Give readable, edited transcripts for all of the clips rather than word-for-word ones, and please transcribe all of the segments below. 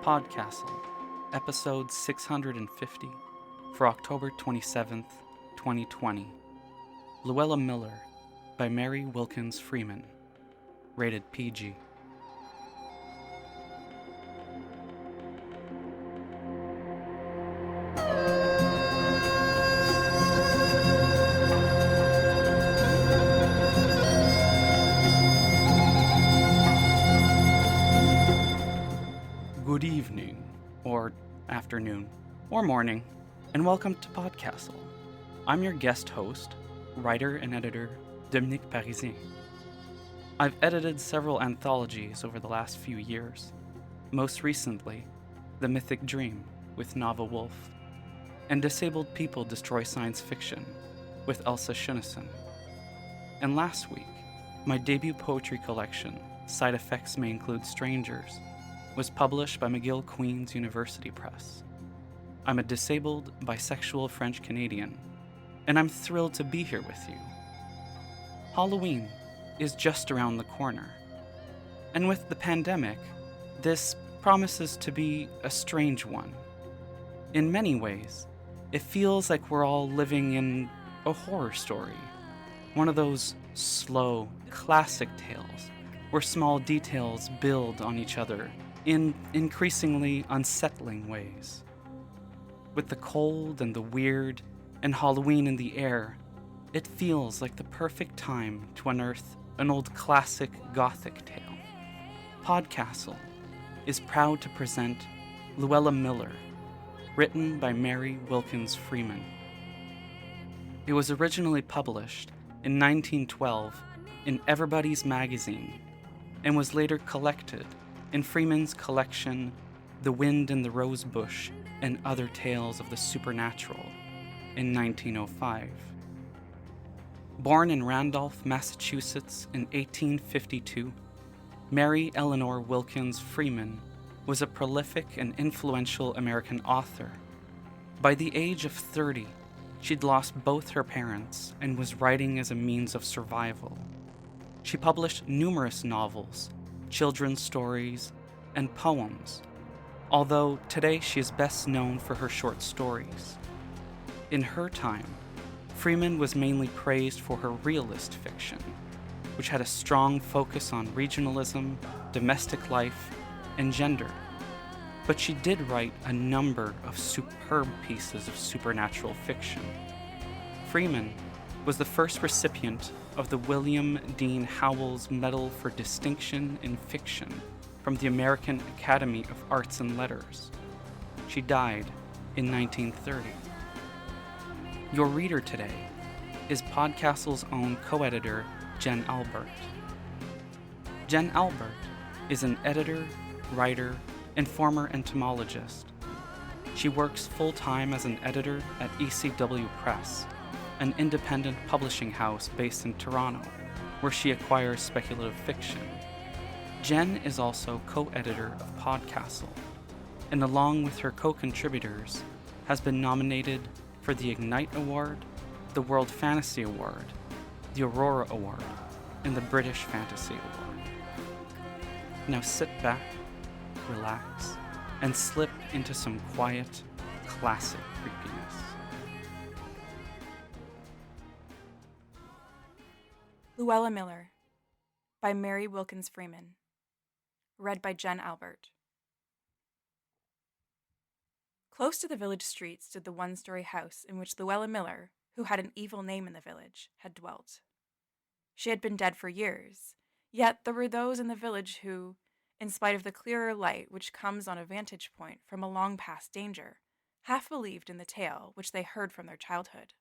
PodCastle, episode 650, for October 27th, 2020. Luella Miller, by Mary Wilkins Freeman. Rated PG. Good evening, or afternoon, or morning, and welcome to PodCastle. I'm your guest host, writer and editor, Dominique Parisien. I've edited several anthologies over the last few years, most recently, The Mythic Dream with Nava Wolf, and Disabled People Destroy Science Fiction with Elsa Shunnison. And last week, my debut poetry collection, Side Effects May Include Strangers, was published by McGill Queen's University Press. I'm a disabled, bisexual French Canadian, and I'm thrilled to be here with you. Halloween is just around the corner, and with the pandemic, this promises to be a strange one. In many ways, it feels like we're all living in a horror story, one of those slow, classic tales where small details build on each other in increasingly unsettling ways. With the cold and the weird and Halloween in the air, it feels like the perfect time to unearth an old classic Gothic tale. PodCastle is proud to present Luella Miller, written by Mary Wilkins Freeman. It was originally published in 1912 in Everybody's Magazine and was later collected in Freeman's collection The Wind in the Rose Bush and Other Tales of the Supernatural in 1905. Born in Randolph, Massachusetts in 1852, Mary Eleanor Wilkins Freeman was a prolific and influential American author. By the age of 30, she'd lost both her parents and was writing as a means of survival. She published numerous novels, children's stories, and poems, although today she is best known for her short stories. In her time, Freeman was mainly praised for her realist fiction, which had a strong focus on regionalism, domestic life, and gender. But she did write a number of superb pieces of supernatural fiction. Freeman was the first recipient of the William Dean Howells Medal for Distinction in Fiction from the American Academy of Arts and Letters. She died in 1930. Your reader today is PodCastle's own co-editor, Jen Albert. Jen Albert is an editor, writer, and former entomologist. She works full-time as an editor at ECW Press, an independent publishing house based in Toronto, where she acquires speculative fiction. Jen is also co-editor of PodCastle, and along with her co-contributors, has been nominated for the Ignite Award, the World Fantasy Award, the Aurora Award, and the British Fantasy Award. Now sit back, relax, and slip into some quiet, classic creepiness. Luella Miller, by Mary Wilkins Freeman. Read by Jen Albert. Close to the village street stood the one-story house in which Luella Miller, who had an evil name in the village, had dwelt. She had been dead for years, yet there were those in the village who, in spite of the clearer light which comes on a vantage point from a long past danger, half believed in the tale which they heard from their childhood.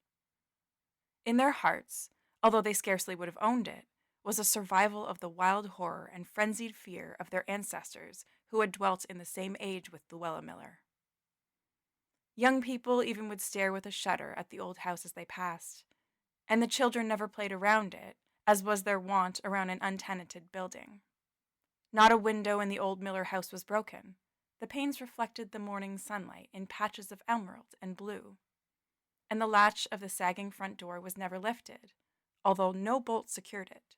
In their hearts, although they scarcely would have owned it, was a survival of the wild horror and frenzied fear of their ancestors who had dwelt in the same age with Luella Miller. Young people even would stare with a shudder at the old house as they passed, and the children never played around it, as was their wont around an untenanted building. Not a window in the old Miller house was broken. The panes reflected the morning sunlight in patches of emerald and blue, and the latch of the sagging front door was never lifted, although no bolt secured it.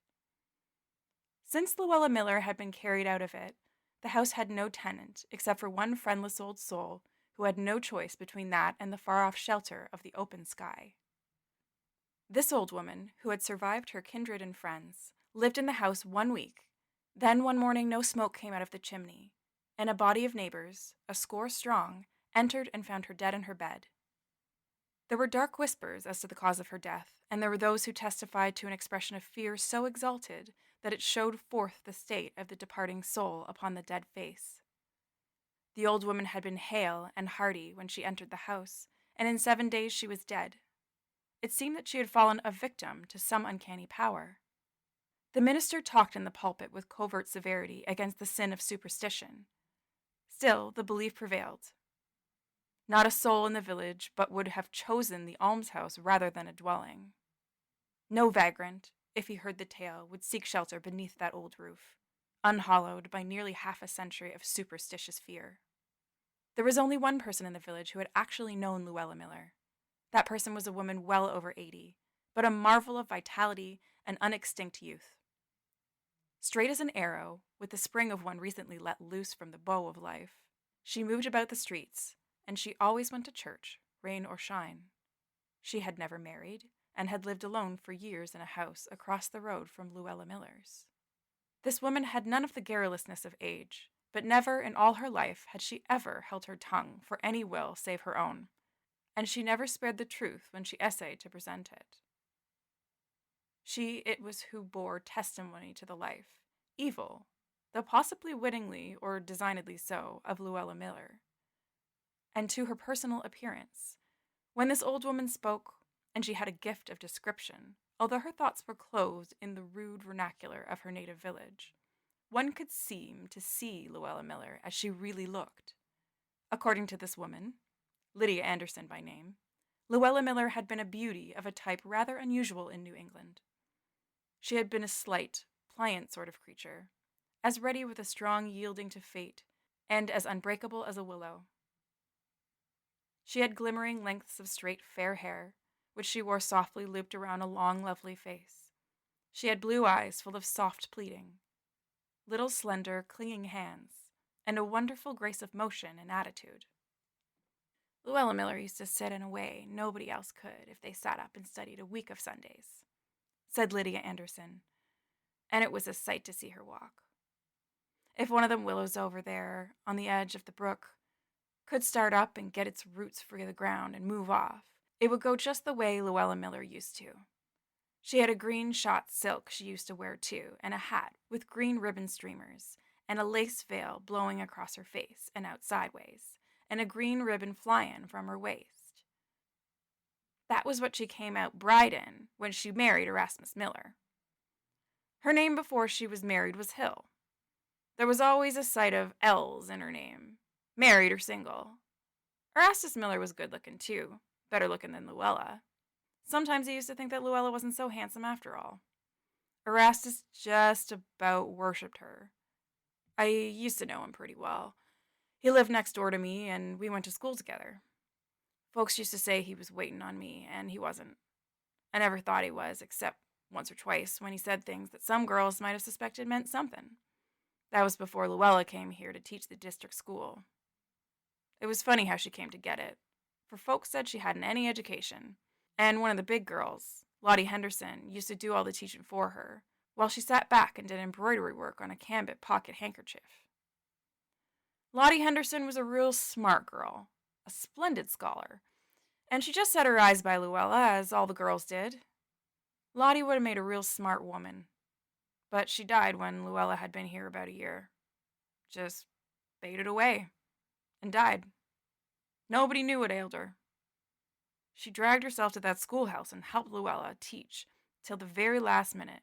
Since Luella Miller had been carried out of it, The house had no tenant except for one friendless old soul who had no choice between that and the far-off shelter of the open sky. This old woman, who had survived her kindred and friends, lived in the house 1 week. Then one morning no smoke came out of the chimney, and a body of neighbors, a score strong, entered and found her dead in her bed. There were dark whispers as to the cause of her death, and there were those who testified to an expression of fear so exalted that it showed forth the state of the departing soul upon the dead face. The old woman had been hale and hearty when she entered the house, and in 7 days she was dead. It seemed that she had fallen a victim to some uncanny power. The minister talked in the pulpit with covert severity against the sin of superstition. Still, the belief prevailed. Not a soul in the village but would have chosen the almshouse rather than a dwelling. No vagrant, if he heard the tale, would seek shelter beneath that old roof, unhallowed by nearly half a century of superstitious fear. There was only one person in the village who had actually known Luella Miller. That person was a woman well over 80, but a marvel of vitality and unextinct youth. Straight as an arrow, with the spring of one recently let loose from the bow of life, she moved about the streets, and she always went to church, rain or shine. She had never married, and had lived alone for years in a house across the road from Luella Miller's. This woman had none of the garrulousness of age, but never in all her life had she ever held her tongue for any will save her own, and she never spared the truth when she essayed to present it. She it was who bore testimony to the life, evil, though possibly wittingly or designedly so, of Luella Miller, and to her personal appearance. When this old woman spoke, and she had a gift of description, although her thoughts were clothed in the rude vernacular of her native village, one could seem to see Luella Miller as she really looked. According to this woman, Lydia Anderson by name, Luella Miller had been a beauty of a type rather unusual in New England. She had been a slight, pliant sort of creature, as ready with a strong yielding to fate, and as unbreakable as a willow. She had glimmering lengths of straight fair hair, which she wore softly looped around a long, lovely face. She had blue eyes full of soft pleading, little slender, clinging hands, and a wonderful grace of motion and attitude. Luella Miller used to sit in a way nobody else could if they sat up and studied a week of Sundays, said Lydia Anderson, and it was a sight to see her walk. If one of them willows over there, on the edge of the brook, could start up and get its roots free of the ground and move off, it would go just the way Luella Miller used to. She had a green shot silk she used to wear too, and a hat with green ribbon streamers, and a lace veil blowing across her face and out sideways, and a green ribbon flying from her waist. That was what she came out bride in when she married Erasmus Miller. Her name before she was married was Hill. There was always a sight of L's in her name, married or single. Erastus Miller was good-looking, too, better looking than Luella. Sometimes he used to think that Luella wasn't so handsome after all. Erastus just about worshipped her. I used to know him pretty well. He lived next door to me, and we went to school together. Folks used to say he was waiting on me, and he wasn't. I never thought he was, except once or twice when he said things that some girls might have suspected meant something. That was before Luella came here to teach the district school. It was funny how she came to get it, for folks said she hadn't any education, and one of the big girls, Lottie Henderson, used to do all the teaching for her, while she sat back and did embroidery work on a cambric pocket handkerchief. Lottie Henderson was a real smart girl, a splendid scholar, and she just set her eyes by Luella, as all the girls did. Lottie would have made a real smart woman, but she died when Luella had been here about a year. Just faded away, and died. Nobody knew what ailed her. She dragged herself to that schoolhouse and helped Luella teach till the very last minute.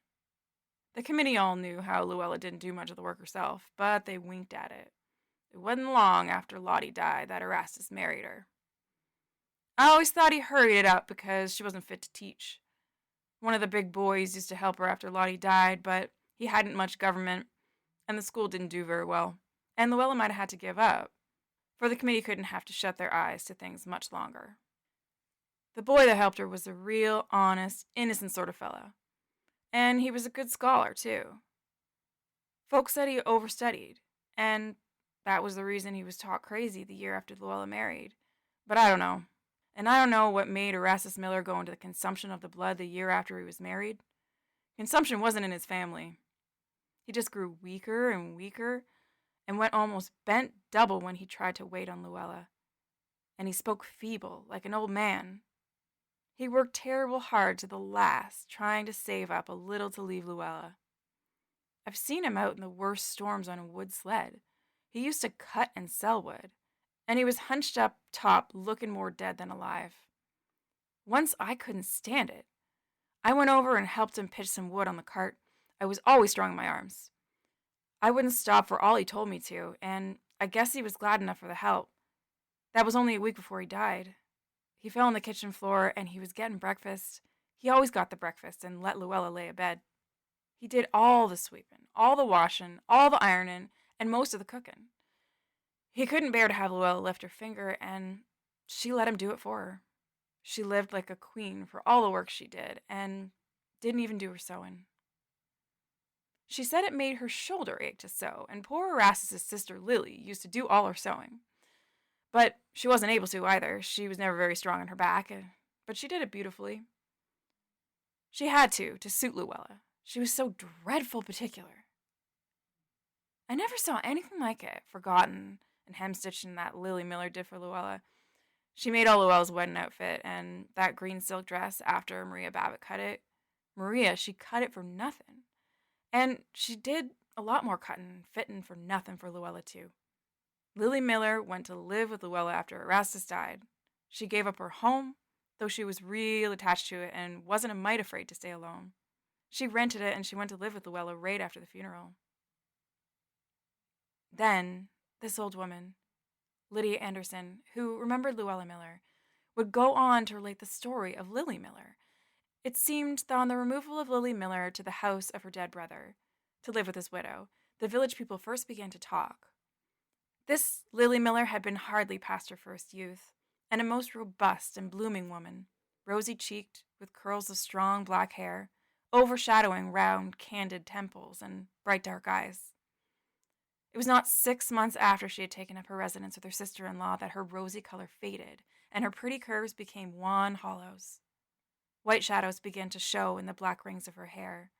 The committee all knew how Luella didn't do much of the work herself, but they winked at it. It wasn't long after Lottie died that Erastus married her. I always thought he hurried it up because she wasn't fit to teach. One of the big boys used to help her after Lottie died, but he hadn't much government, and the school didn't do very well, and Luella might have had to give up, for the committee couldn't have to shut their eyes to things much longer. The boy that helped her was a real, honest, innocent sort of fellow, and he was a good scholar, too. Folks said he overstudied, And that was the reason he was talk crazy the year after Luella married. But I don't know. And I don't know what made Erastus Miller go into the consumption of the blood the year after he was married. Consumption wasn't in his family. He just grew weaker and weaker and went almost bent double when he tried to wait on Luella. And he spoke feeble, like an old man. He worked terrible hard to the last, trying to save up a little to leave Luella. I've seen him out in the worst storms on a wood sled. He used to cut and sell wood, and he was hunched up top, looking more dead than alive. Once I couldn't stand it. I went over and helped him pitch some wood on the cart. I was always strong in my arms. I wouldn't stop for all he told me to, and I guess he was glad enough for the help. That was only a week before he died. He fell on the kitchen floor, and he was getting breakfast. He always got the breakfast and let Luella lay abed. He did all the sweeping, all the washing, all the ironing, and most of the cooking. He couldn't bear to have Luella lift her finger, and she let him do it for her. She lived like a queen for all the work she did, and didn't even do her sewing. She said it made her shoulder ache to sew, and poor Erastus's sister Lily used to do all her sewing. But she wasn't able to either. She was never very strong in her back, but she did it beautifully. She had to suit Luella. She was so dreadful particular. I never saw anything like it, forgotten and hemstitching that Lily Miller did for Luella. She made all Luella's wedding outfit and that green silk dress after Maria Babbitt cut it. Maria, she cut it for nothing. And she did a lot more cutting and fitting for nothing for Luella, too. Lily Miller went to live with Luella after Erastus died. She gave up her home, though she was real attached to it and wasn't a mite afraid to stay alone. She rented it and she went to live with Luella right after the funeral. Then, this old woman, Lydia Anderson, who remembered Luella Miller, would go on to relate the story of Lily Miller. It seemed that on the removal of Lily Miller to the house of her dead brother, to live with his widow, the village people first began to talk. This Lily Miller had been hardly past her first youth, and a most robust and blooming woman, rosy-cheeked, with curls of strong black hair, overshadowing round, candid temples and bright dark eyes. It was not 6 months after she had taken up her residence with her sister-in-law that her rosy color faded, and her pretty curves became wan hollows. White shadows began to show in the black rings of her hair,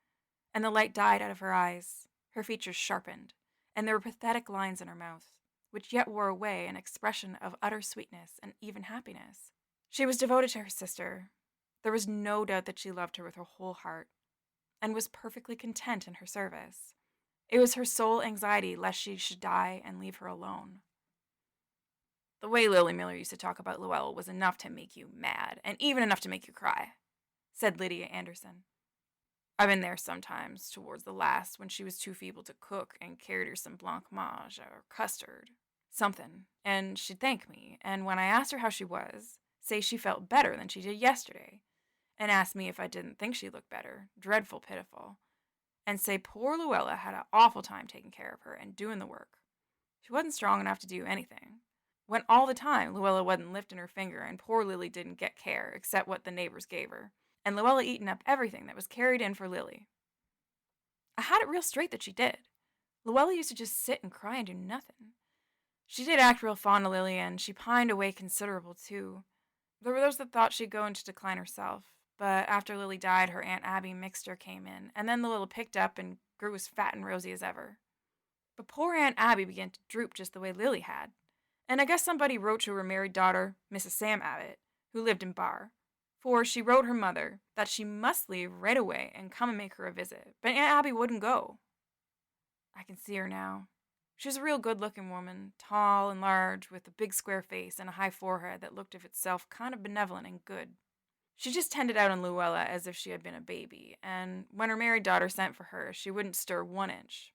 and the light died out of her eyes. Her features sharpened, and there were pathetic lines in her mouth, which yet wore away an expression of utter sweetness and even happiness. She was devoted to her sister. There was no doubt that she loved her with her whole heart, and was perfectly content in her service. It was her sole anxiety lest she should die and leave her alone. The way Lily Miller used to talk about Luella was enough to make you mad, and even enough to make you cry, said Lydia Anderson. I've been there sometimes, towards the last, when she was too feeble to cook, and carried her some blancmange or custard, something, and she'd thank me, and when I asked her how she was, say she felt better than she did yesterday, and ask me if I didn't think she looked better, dreadful pitiful, and say poor Luella had an awful time taking care of her and doing the work. She wasn't strong enough to do anything. When all the time Luella wasn't lifting her finger, and poor Lily didn't get care except what the neighbors gave her, and Luella eating up everything that was carried in for Lily. I had it real straight that she did. Luella used to just sit and cry and do nothing. She did act real fond of Lily, and she pined away considerable, too. There were those that thought she'd go into decline herself, but after Lily died, her Aunt Abby Mixter came in, and then Luella picked up and grew as fat and rosy as ever. But poor Aunt Abby began to droop just the way Lily had, and I guess somebody wrote to her married daughter, Mrs. Sam Abbott, who lived in Barr, for she wrote her mother that she must leave right away and come and make her a visit, but Aunt Abby wouldn't go. I can see her now. She was a real good-looking woman, tall and large, with a big square face and a high forehead that looked of itself kind of benevolent and good. She just tended out on Luella as if she had been a baby, and when her married daughter sent for her, she wouldn't stir 1 inch.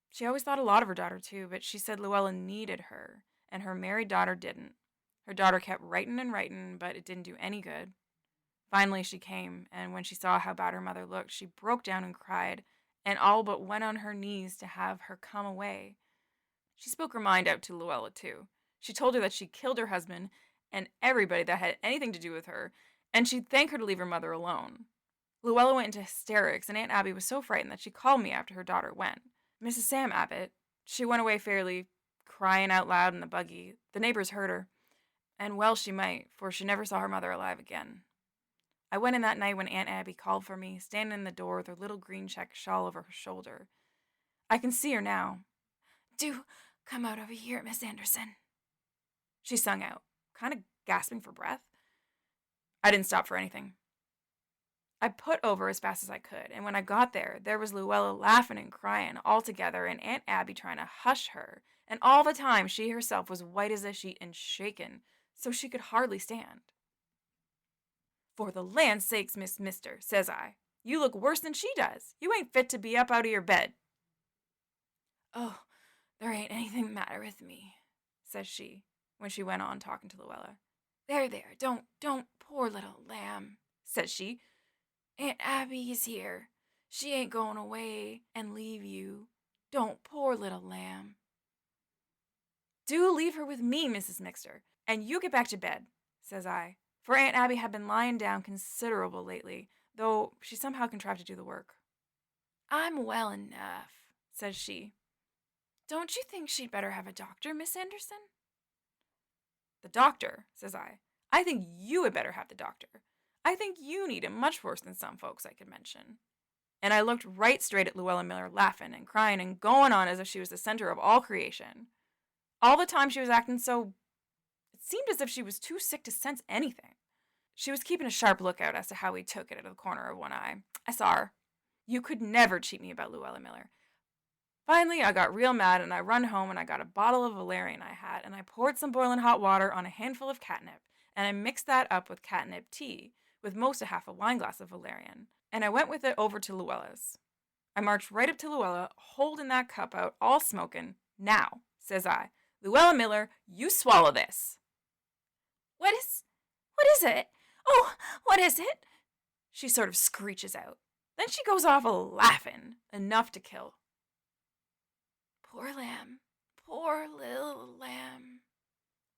She always thought a lot of her daughter, too, but she said Luella needed her, and her married daughter didn't. Her daughter kept writing and writing, but it didn't do any good. Finally she came, and when she saw how bad her mother looked, she broke down and cried, and all but went on her knees to have her come away. She spoke her mind out to Luella, too. She told her that she killed her husband and everybody that had anything to do with her, and she'd thank her to leave her mother alone. Luella went into hysterics, and Aunt Abby was so frightened that she called me after her daughter went. Mrs. Sam Abbott, She went away fairly, crying out loud in the buggy. The neighbors heard her, and well she might, for she never saw her mother alive again. I went in that night when Aunt Abby called for me, standing in the door with her little green check shawl over her shoulder. I can see her now. "Do come out over here, Miss Anderson," she sung out, kind of gasping for breath. I didn't stop for anything. I put over as fast as I could, and when I got there, there was Luella laughing and crying all together, and Aunt Abby trying to hush her, and all the time she herself was white as a sheet and shaken, so she could hardly stand. "For the land's sakes, Miss Mister," says I, "you look worse than she does. You ain't fit to be up out of your bed." "Oh, there ain't anything the matter with me," says she, when she went on talking to Luella. There, don't, poor little lamb," says she. "Aunt Abby is here. She ain't going away and leave you. Don't, poor little lamb." "Do leave her with me, Mrs. Mixter, and you get back to bed," says I, for Aunt Abby had been lying down considerable lately, though she somehow contrived to do the work. "I'm well enough," says she. "Don't you think she'd better have a doctor, Miss Anderson?" "The doctor," says I. "I think you had better have the doctor. I think you need him much worse than some folks I could mention." And I looked right straight at Luella Miller, laughing and crying and going on as if she was the center of all creation. All the time she was acting so... It seemed as if she was too sick to sense anything. She was keeping a sharp lookout as to how we took it out of the corner of one eye. I saw her. You could never cheat me about Luella Miller. Finally, I got real mad, and I run home, and I got a bottle of valerian I had, and I poured some boiling hot water on a handful of catnip, and I mixed that up with catnip tea, with most of half a wineglass of valerian, and I went with it over to Luella's. I marched right up to Luella, holding that cup out, all smoking. "Now," says I, "Luella Miller, you swallow this." What is it? Oh, what is it?" she sort of screeches out. Then she goes off laughing, enough to kill. "Poor lamb, poor little lamb,"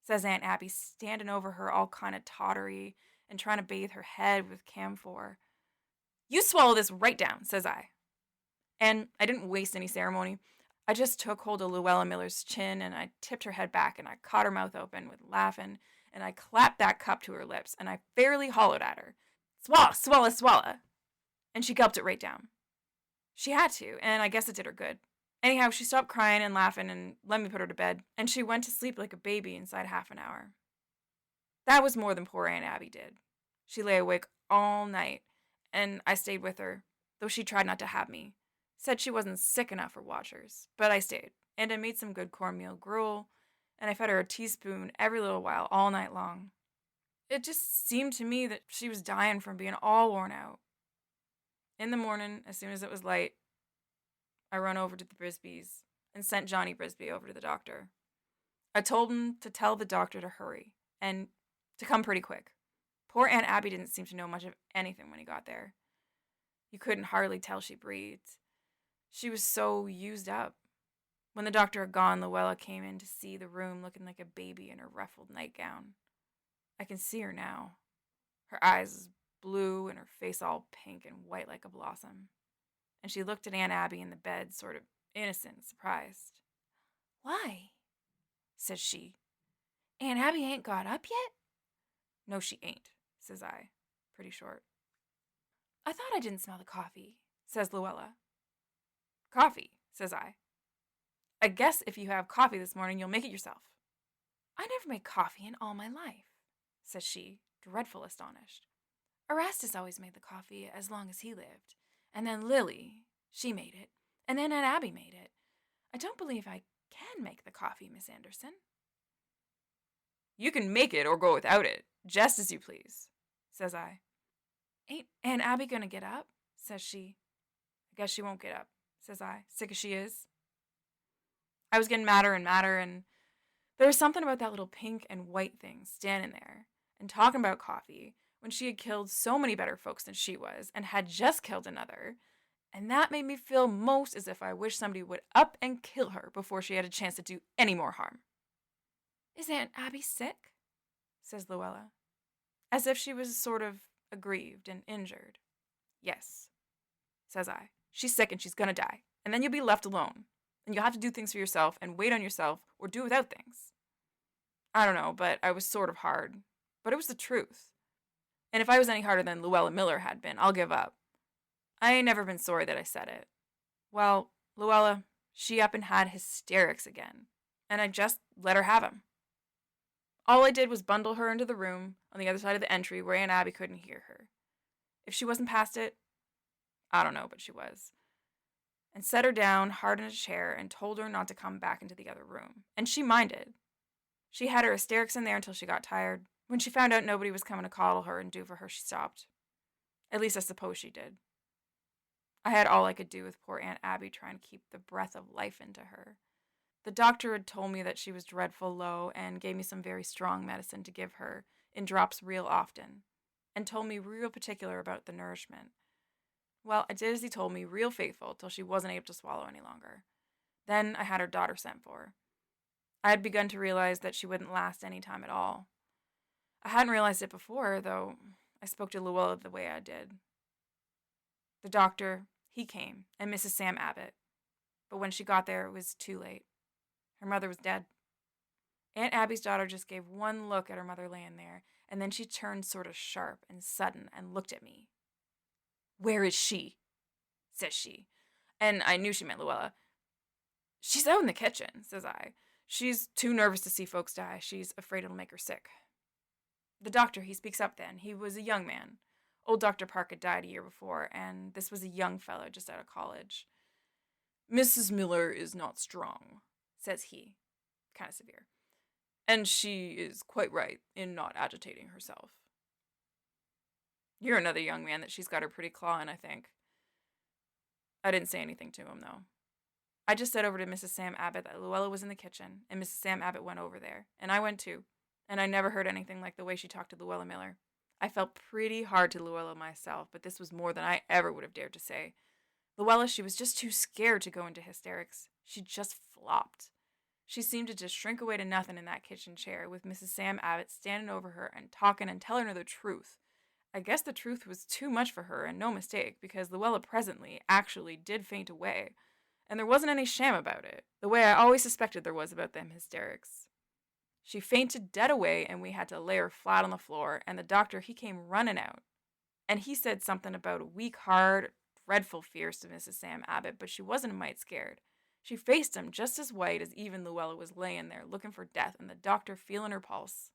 says Aunt Abby, standing over her all kind of tottery and trying to bathe her head with camphor. "You swallow this right down," says I. And I didn't waste any ceremony. I just took hold of Luella Miller's chin, and I tipped her head back, and I caught her mouth open with laughing, and I clapped that cup to her lips, and I fairly hollowed at her. "Swallow, swallow, swallow." And she gulped it right down. She had to, and I guess it did her good. Anyhow, she stopped crying and laughing and let me put her to bed, and she went to sleep like a baby inside half an hour. That was more than poor Aunt Abby did. She lay awake all night, and I stayed with her, though she tried not to have me. Said she wasn't sick enough for watchers, but I stayed, and I made some good cornmeal gruel, and I fed her a teaspoon every little while all night long. It just seemed to me that she was dying from being all worn out. In the morning, as soon as it was light, I run over to the Brisbys and sent Johnny Brisby over to the doctor. I told him to tell the doctor to hurry and to come pretty quick. Poor Aunt Abby didn't seem to know much of anything when he got there. You couldn't hardly tell she breathed. She was so used up. When the doctor had gone, Luella came in to see the room looking like a baby in her ruffled nightgown. I can see her now. Her eyes blue and her face all pink and white like a blossom. And she looked at Aunt Abby in the bed, sort of innocent and surprised. "Why?" says she. "Aunt Abby ain't got up yet?" "No, she ain't," says I, pretty short. "I thought I didn't smell the coffee," says Luella. "Coffee," says I. "I guess if you have coffee this morning, you'll make it yourself." "I never made coffee in all my life," says she, dreadful astonished. "Erastus always made the coffee as long as he lived, and then Lily, she made it, and then Aunt Abby made it. I don't believe I can make the coffee, Miss Anderson." "You can make it or go without it, just as you please," says I. "Ain't Aunt Abby gonna get up?" says she. "I guess she won't get up," says I, sick as she is. I was getting madder and madder, and there was something about that little pink and white thing standing there and talking about coffee when she had killed so many better folks than she was and had just killed another, and that made me feel most as if I wished somebody would up and kill her before she had a chance to do any more harm. "Is Aunt Abby sick?" says Luella, as if she was sort of aggrieved and injured. "Yes," says I. "She's sick and she's gonna die, and then you'll be left alone." And you'll have to do things for yourself and wait on yourself or do without things. I don't know, but I was sort of hard. But it was the truth. And if I was any harder than Luella Miller had been, I'll give up. I ain't never been sorry that I said it. Well, Luella, she up and had hysterics again. And I just let her have 'em. All I did was bundle her into the room on the other side of the entry where Aunt Abby couldn't hear her. If she wasn't past it, I don't know, but she was. And set her down hard in a chair and told her not to come back into the other room. And she minded. She had her hysterics in there until she got tired. When she found out nobody was coming to coddle her and do for her, she stopped. At least I suppose she did. I had all I could do with poor Aunt Abby trying to keep the breath of life into her. The doctor had told me that she was dreadful low and gave me some very strong medicine to give her in drops real often, and told me real particular about the nourishment. Well, I did as he told me, real faithful, till she wasn't able to swallow any longer. Then I had her daughter sent for. I had begun to realize that she wouldn't last any time at all. I hadn't realized it before, though I spoke to Luella the way I did. The doctor, he came, and Mrs. Sam Abbott. But when she got there, it was too late. Her mother was dead. Aunt Abby's daughter just gave one look at her mother laying there, and then she turned sort of sharp and sudden and looked at me. "Where is she?" says she. And I knew she meant Luella. "She's out in the kitchen," says I. "She's too nervous to see folks die. She's afraid it'll make her sick." The doctor, he speaks up then. He was a young man. Old Dr. Park had died a year before, and this was a young fellow just out of college. "Mrs. Miller is not strong," says he, kind of severe. "And she is quite right in not agitating herself." You're another young man that she's got her pretty claw in, I think. I didn't say anything to him, though. I just said over to Mrs. Sam Abbott that Luella was in the kitchen, and Mrs. Sam Abbott went over there, and I went too, and I never heard anything like the way she talked to Luella Miller. I felt pretty hard to Luella myself, but this was more than I ever would have dared to say. Luella, she was just too scared to go into hysterics. She just flopped. She seemed to just shrink away to nothing in that kitchen chair, with Mrs. Sam Abbott standing over her and talking and telling her the truth. I guess the truth was too much for her, and no mistake, because Luella presently actually did faint away, and there wasn't any sham about it, the way I always suspected there was about them hysterics. She fainted dead away, and we had to lay her flat on the floor, and the doctor, he came running out. And he said something about a weak heart, dreadful fears to Mrs. Sam Abbott, but she wasn't a mite scared. She faced him just as white as even Luella was laying there looking for death, and the doctor feeling her pulse.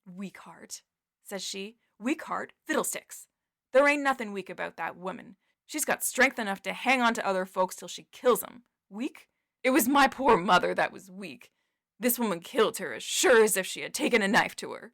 "Weak heart," says she. "Weak heart? Fiddlesticks! There ain't nothing weak about that woman. She's got strength enough to hang on to other folks till she kills 'em. Weak? It was my poor mother that was weak. This woman killed her as sure as if she had taken a knife to her."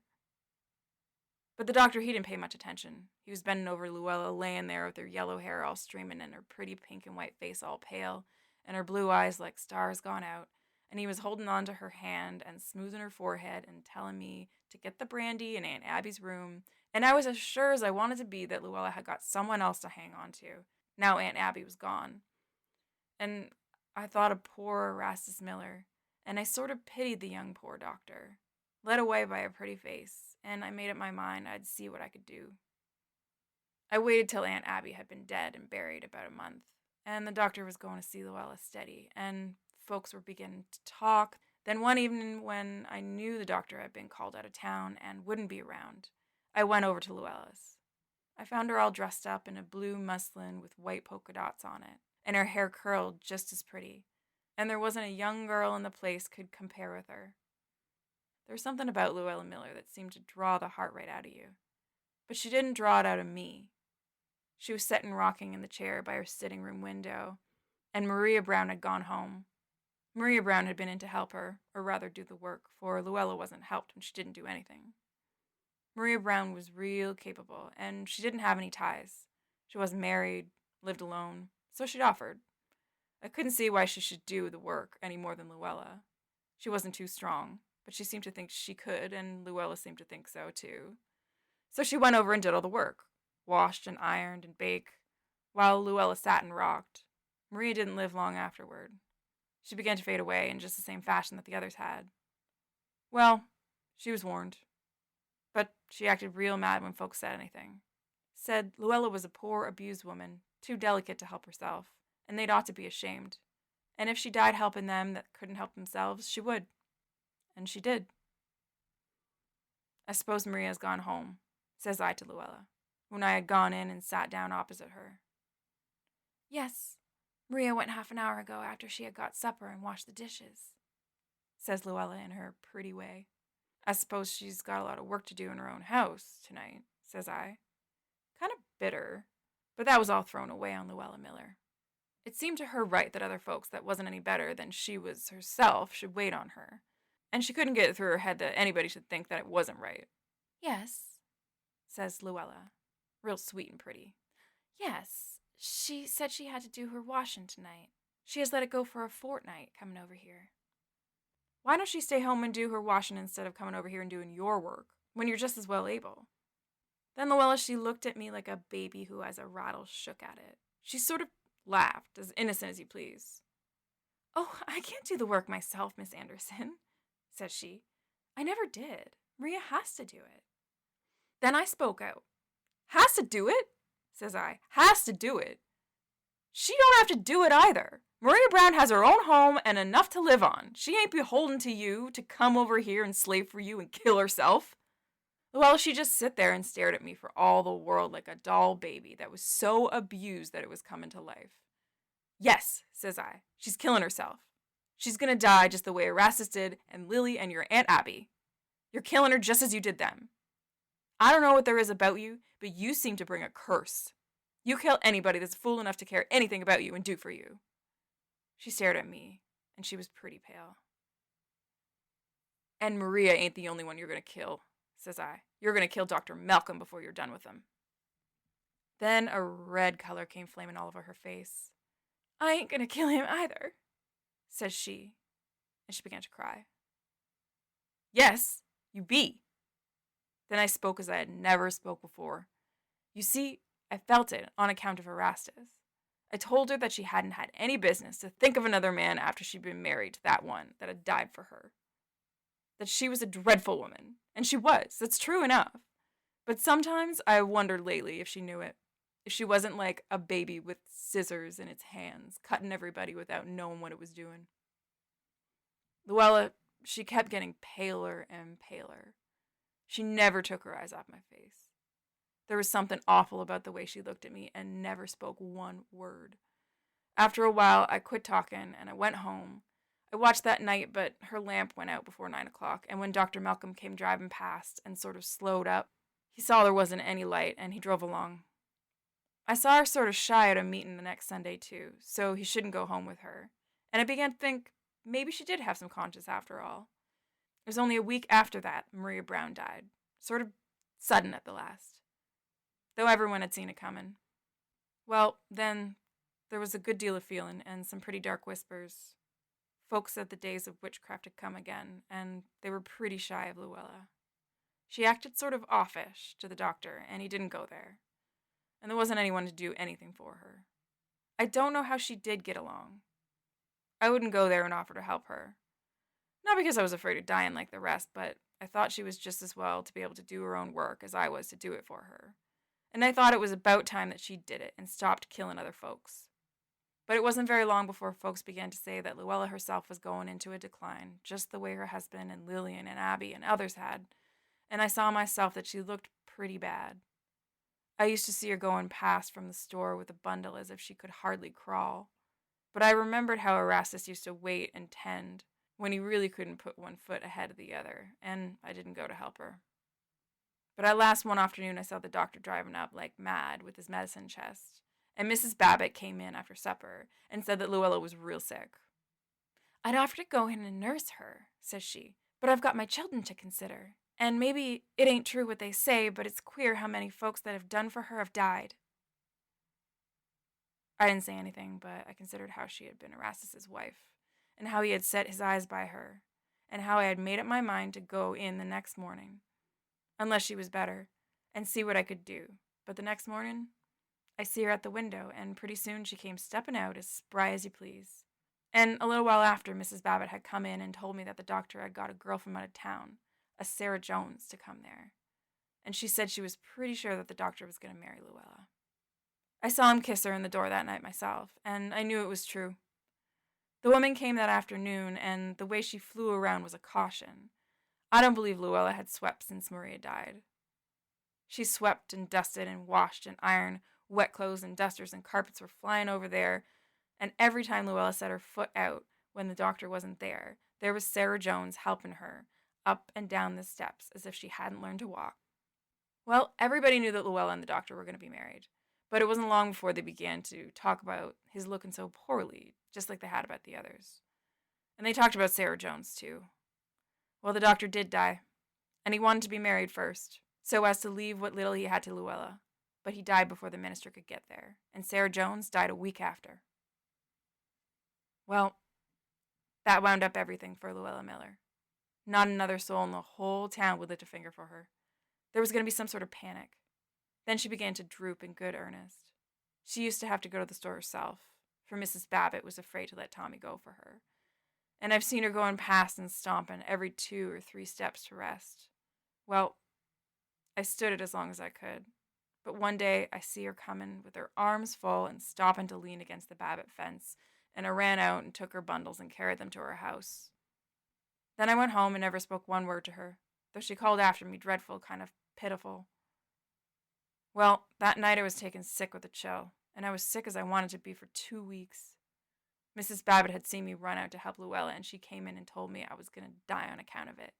But the doctor, he didn't pay much attention. He was bending over Luella, laying there with her yellow hair all streaming and her pretty pink and white face all pale, and her blue eyes like stars gone out, and he was holding on to her hand and smoothing her forehead and telling me to get the brandy in Aunt Abby's room, and I was as sure as I wanted to be that Luella had got someone else to hang on to. Now Aunt Abby was gone. And I thought of poor Erastus Miller, and I sort of pitied the young poor doctor, led away by a pretty face, and I made up my mind I'd see what I could do. I waited till Aunt Abby had been dead and buried about a month, and the doctor was going to see Luella steady, and folks were beginning to talk. Then one evening when I knew the doctor had been called out of town and wouldn't be around, I went over to Luella's. I found her all dressed up in a blue muslin with white polka dots on it, and her hair curled just as pretty, and there wasn't a young girl in the place could compare with her. There was something about Luella Miller that seemed to draw the heart right out of you. But she didn't draw it out of me. She was sitting rocking in the chair by her sitting room window, and Maria Brown had gone home. Maria Brown had been in to help her, or rather do the work, for Luella wasn't helped and she didn't do anything. Maria Brown was real capable, and she didn't have any ties. She wasn't married, lived alone, so she'd offered. I couldn't see why she should do the work any more than Luella. She wasn't too strong, but she seemed to think she could, and Luella seemed to think so, too. So she went over and did all the work, washed and ironed and baked, while Luella sat and rocked. Maria didn't live long afterward. She began to fade away in just the same fashion that the others had. Well, she was warned. But she acted real mad when folks said anything. Said Luella was a poor, abused woman, too delicate to help herself, and they'd ought to be ashamed. And if she died helping them that couldn't help themselves, she would. And she did. I suppose Maria's gone home, says I to Luella, when I had gone in and sat down opposite her. Yes, Maria went half an hour ago after she had got supper and washed the dishes, says Luella in her pretty way. I suppose she's got a lot of work to do in her own house tonight, says I. Kind of bitter, but that was all thrown away on Luella Miller. It seemed to her right that other folks that wasn't any better than she was herself should wait on her, and she couldn't get it through her head that anybody should think that it wasn't right. Yes, says Luella, real sweet and pretty. Yes, she said she had to do her washing tonight. She has let it go for a fortnight coming over here. Why don't she stay home and do her washing instead of coming over here and doing your work, when you're just as well able? Then Luella, she looked at me like a baby who has a rattle shook at it. She sort of laughed, as innocent as you please. Oh, I can't do the work myself, Miss Anderson, says she. I never did. Maria has to do it. Then I spoke out. Has to do it? Says I. Has to do it. She don't have to do it either. Maria Brown has her own home and enough to live on. She ain't beholden to you to come over here and slave for you and kill herself. Well, she just sit there and stared at me for all the world like a doll baby that was so abused that it was coming to life. Yes, says I, she's killing herself. She's gonna die just the way Erastus did and Lily and your Aunt Abby. You're killing her just as you did them. I don't know what there is about you, but you seem to bring a curse. You kill anybody that's fool enough to care anything about you and do for you. She stared at me, and she was pretty pale. And Maria ain't the only one you're gonna kill, says I. You're gonna kill Dr. Malcolm before you're done with him. Then a red color came flaming all over her face. I ain't gonna kill him either, says she, and she began to cry. Yes, you be. Then I spoke as I had never spoke before. You see, I felt it on account of Erastus. I told her that she hadn't had any business to think of another man after she'd been married to that one that had died for her. That she was a dreadful woman, and she was, that's true enough. But sometimes I wondered lately if she knew it. If she wasn't like a baby with scissors in its hands, cutting everybody without knowing what it was doing. Luella, she kept getting paler and paler. She never took her eyes off my face. There was something awful about the way she looked at me and never spoke one word. After a while, I quit talking and I went home. I watched that night, but her lamp went out before 9 o'clock, and when Dr. Malcolm came driving past and sort of slowed up, he saw there wasn't any light and he drove along. I saw her sort of shy at a meeting the next Sunday too, so he shouldn't go home with her. And I began to think maybe she did have some conscience after all. It was only a week after that Maria Brown died, sort of sudden at the last, though everyone had seen it coming. Well, then there was a good deal of feeling and some pretty dark whispers. Folks said the days of witchcraft had come again, and they were pretty shy of Luella. She acted sort of offish to the doctor, and he didn't go there. And there wasn't anyone to do anything for her. I don't know how she did get along. I wouldn't go there and offer to help her. Not because I was afraid of dying like the rest, but I thought she was just as well to be able to do her own work as I was to do it for her. And I thought it was about time that she did it and stopped killing other folks. But it wasn't very long before folks began to say that Luella herself was going into a decline, just the way her husband and Lillian and Abby and others had, and I saw myself that she looked pretty bad. I used to see her going past from the store with a bundle as if she could hardly crawl, but I remembered how Erastus used to wait and tend when he really couldn't put one foot ahead of the other, and I didn't go to help her. But at last one afternoon I saw the doctor driving up like mad with his medicine chest, and Mrs. Babbitt came in after supper and said that Luella was real sick. I'd offer to go in and nurse her, says she, but I've got my children to consider, and maybe it ain't true what they say, but it's queer how many folks that have done for her have died. I didn't say anything, but I considered how she had been Erastus's wife, and how he had set his eyes by her, and how I had made up my mind to go in the next morning, unless she was better, and see what I could do. But the next morning, I see her at the window, and pretty soon she came stepping out as spry as you please. And a little while after, Mrs. Babbitt had come in and told me that the doctor had got a girl from out of town, a Sarah Jones, to come there. And she said she was pretty sure that the doctor was going to marry Luella. I saw him kiss her in the door that night myself, and I knew it was true. The woman came that afternoon, and the way she flew around was a caution. I don't believe Luella had swept since Maria died. She swept and dusted and washed and ironed. Wet clothes and dusters and carpets were flying over there, and every time Luella set her foot out when the doctor wasn't there was Sarah Jones helping her up and down the steps as if she hadn't learned to walk. Well, everybody knew that Luella and the doctor were going to be married, but it wasn't long before they began to talk about his looking so poorly, just like they had about the others. And they talked about Sarah Jones, too. Well, the doctor did die, and he wanted to be married first, so as to leave what little he had to Luella, but he died before the minister could get there, and Sarah Jones died a week after. Well, that wound up everything for Luella Miller. Not another soul in the whole town would lift a finger for her. There was going to be some sort of panic. Then she began to droop in good earnest. She used to have to go to the store herself, for Mrs. Babbitt was afraid to let Tommy go for her. And I've seen her going past and stomping every 2 or 3 steps to rest. Well, I stood it as long as I could. But one day I see her coming with her arms full and stopping to lean against the Babbitt fence, and I ran out and took her bundles and carried them to her house. Then I went home and never spoke one word to her, though she called after me dreadful, kind of pitiful. Well, that night I was taken sick with a chill, and I was sick as I wanted to be for 2 weeks. Mrs. Babbitt had seen me run out to help Luella, and she came in and told me I was going to die on account of it.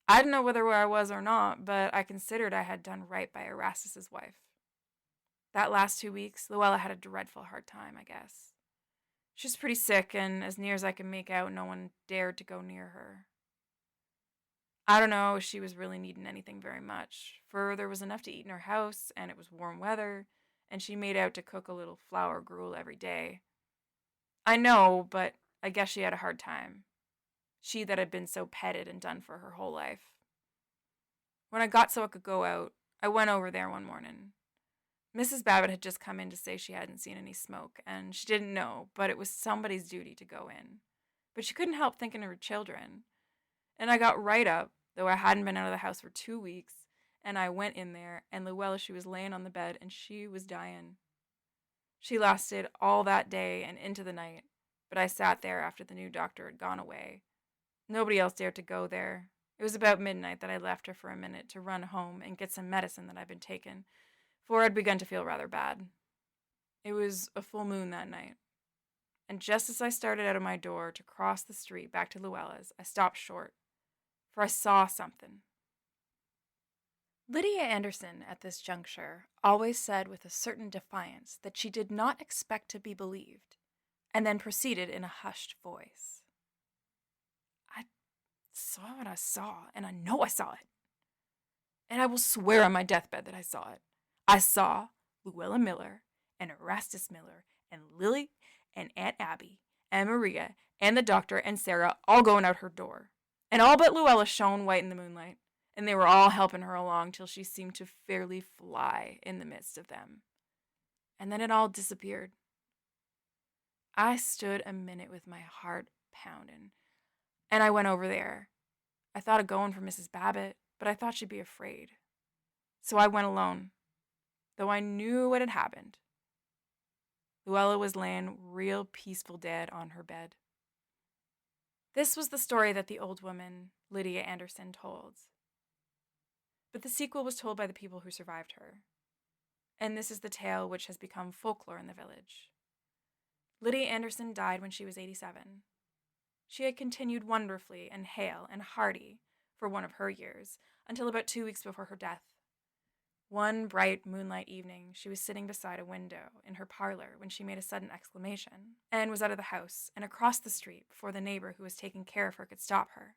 I didn't know whether I was or not, but I considered I had done right by Erastus's wife. That last 2 weeks, Luella had a dreadful hard time, I guess. She was pretty sick, and as near as I could make out, no one dared to go near her. I don't know if she was really needing anything very much, for there was enough to eat in her house, and it was warm weather, and she made out to cook a little flour gruel every day. I know, but I guess she had a hard time. She that had been so petted and done for her whole life. When I got so I could go out, I went over there one morning. Mrs. Babbitt had just come in to say she hadn't seen any smoke, and she didn't know, but it was somebody's duty to go in. But she couldn't help thinking of her children. And I got right up, though I hadn't been out of the house for 2 weeks, and I went in there, and Luella, she was laying on the bed, and she was dying. She lasted all that day and into the night, but I sat there after the new doctor had gone away. Nobody else dared to go there. It was about midnight that I left her for a minute to run home and get some medicine that I'd been taking, for I'd begun to feel rather bad. It was a full moon that night, and just as I started out of my door to cross the street back to Luella's, I stopped short, for I saw something. Lydia Anderson, at this juncture, always said with a certain defiance that she did not expect to be believed, and then proceeded in a hushed voice. I saw what I saw, and I know I saw it. And I will swear on my deathbed that I saw it. I saw Luella Miller, and Erastus Miller, and Lily, and Aunt Abby, and Maria, and the doctor, and Sarah all going out her door. And all but Luella shone white in the moonlight, and they were all helping her along till she seemed to fairly fly in the midst of them. And then it all disappeared. I stood a minute with my heart pounding, and I went over there. I thought of going for Mrs. Babbitt, but I thought she'd be afraid. So I went alone, though I knew what had happened. Luella was laying real peaceful dead on her bed. This was the story that the old woman, Lydia Anderson, told. But the sequel was told by the people who survived her. And this is the tale which has become folklore in the village. Lydia Anderson died when she was 87. She had continued wonderfully and hale and hearty for one of her years, until about 2 weeks before her death. One bright moonlight evening, she was sitting beside a window in her parlor when she made a sudden exclamation, and was out of the house and across the street before the neighbor who was taking care of her could stop her.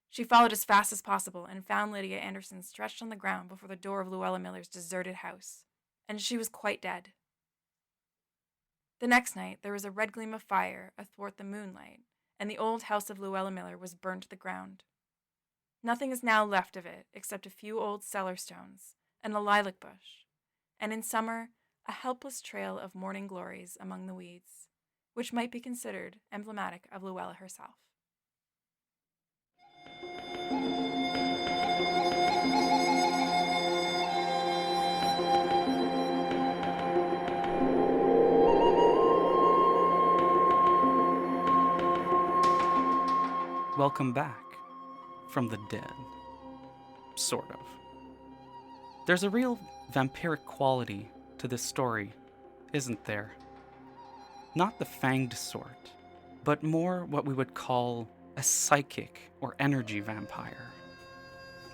She followed as fast as possible and found Lydia Anderson stretched on the ground before the door of Luella Miller's deserted house, and she was quite dead. The next night, there was a red gleam of fire athwart the moonlight, and the old house of Luella Miller was burnt to the ground. Nothing is now left of it except a few old cellar stones and a lilac bush, and in summer, a helpless trail of morning glories among the weeds, which might be considered emblematic of Luella herself. welcome back from the dead. Sort of. There's a real vampiric quality to this story, isn't there? Not the fanged sort, but more what we would call a psychic or energy vampire.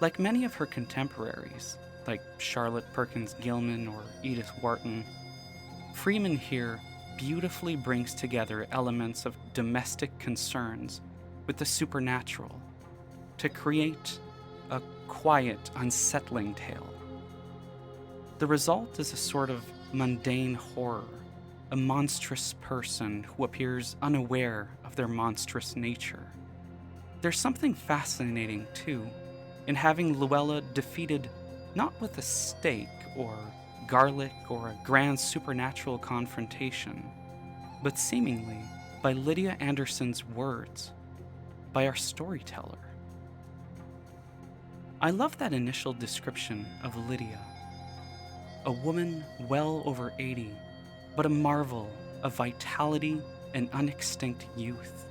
Like many of her contemporaries, like Charlotte Perkins Gilman or Edith Wharton, Freeman here beautifully brings together elements of domestic concerns with the supernatural to create a quiet, unsettling tale. The result is a sort of mundane horror, a monstrous person who appears unaware of their monstrous nature. There's something fascinating, too, in having Luella defeated not with a stake or garlic or a grand supernatural confrontation, but seemingly by Lydia Anderson's words, by our storyteller. I love that initial description of Lydia. A woman well over 80, but a marvel of vitality and unextinct youth,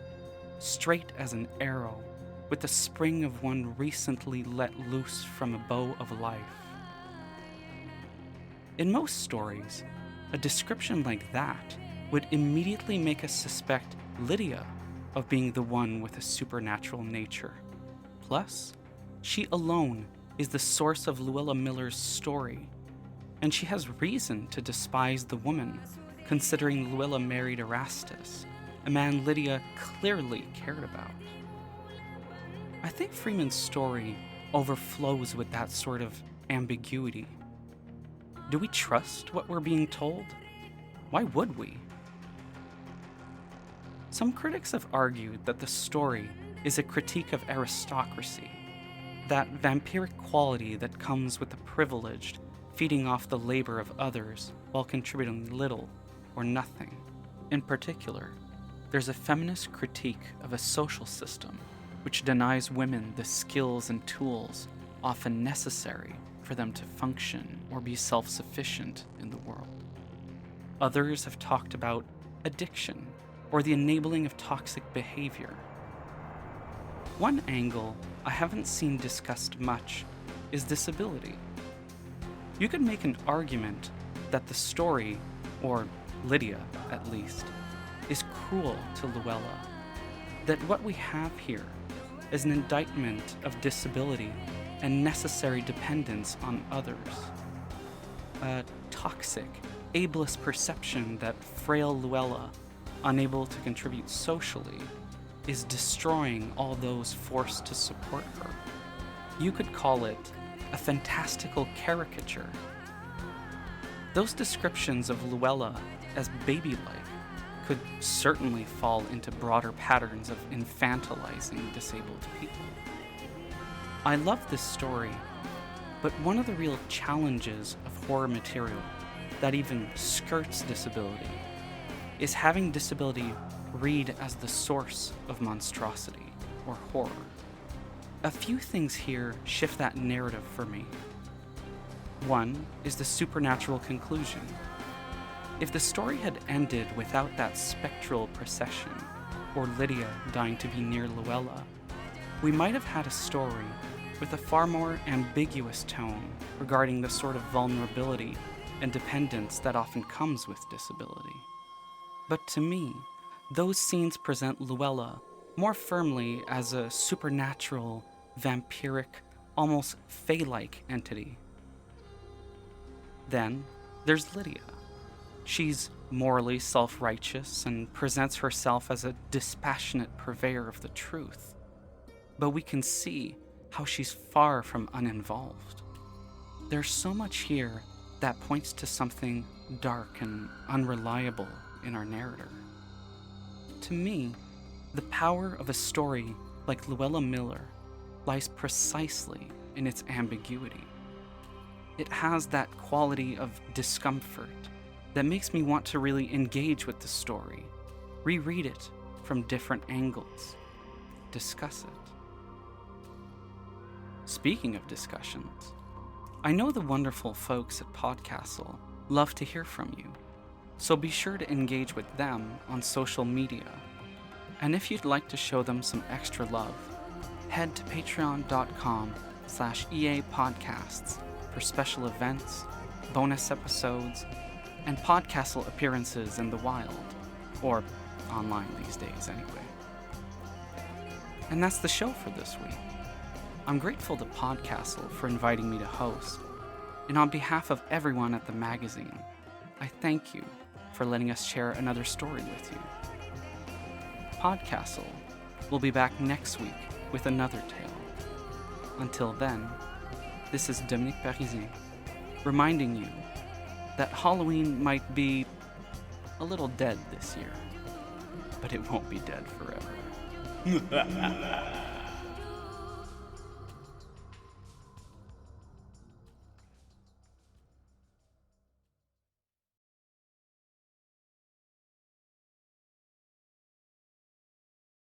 straight as an arrow, with the spring of one recently let loose from a bow of life. In most stories, a description like that would immediately make us suspect Lydia of being the one with a supernatural nature. Plus, she alone is the source of Luella Miller's story, and she has reason to despise the woman, considering Luella married Erastus, a man Lydia clearly cared about. I think Freeman's story overflows with that sort of ambiguity. Do we trust what we're being told? Why would we? Some critics have argued that the story is a critique of aristocracy, that vampiric quality that comes with the privileged feeding off the labor of others while contributing little or nothing. In particular, there's a feminist critique of a social system which denies women the skills and tools often necessary for them to function or be self-sufficient in the world. Others have talked about addiction or the enabling of toxic behavior. One angle I haven't seen discussed much is disability. You could make an argument that the story, or Lydia at least, is cruel to Luella, that what we have here is an indictment of disability and necessary dependence on others. A toxic, ableist perception that frail Luella, unable to contribute socially, is destroying all those forced to support her. You could call it a fantastical caricature. Those descriptions of Luella as baby-like could certainly fall into broader patterns of infantilizing disabled people. I love this story, but one of the real challenges of horror material that even skirts disability is having disability read as the source of monstrosity or horror. A few things here shift that narrative for me. One is the supernatural conclusion. If the story had ended without that spectral procession, or Lydia dying to be near Luella, we might have had a story with a far more ambiguous tone regarding the sort of vulnerability and dependence that often comes with disability. But to me, those scenes present Luella more firmly as a supernatural, vampiric, almost fae-like entity. Then there's Lydia. She's morally self-righteous and presents herself as a dispassionate purveyor of the truth. But we can see how she's far from uninvolved. There's so much here that points to something dark and unreliable in our narrator. To me, the power of a story like Luella Miller lies precisely in its ambiguity. It has that quality of discomfort that makes me want to really engage with the story, reread it from different angles, discuss it. Speaking of discussions, I know the wonderful folks at PodCastle love to hear from you, so be sure to engage with them on social media. And if you'd like to show them some extra love, head to patreon.com/EA Podcasts for special events, bonus episodes, and PodCastle appearances in the wild, or online these days anyway. And that's the show for this week. I'm grateful to PodCastle for inviting me to host, and on behalf of everyone at the magazine, I thank you for letting us share another story with you. PodCastle will be back next week with another tale. Until then, this is Dominique Parisien, reminding you that Halloween might be a little dead this year, but it won't be dead forever.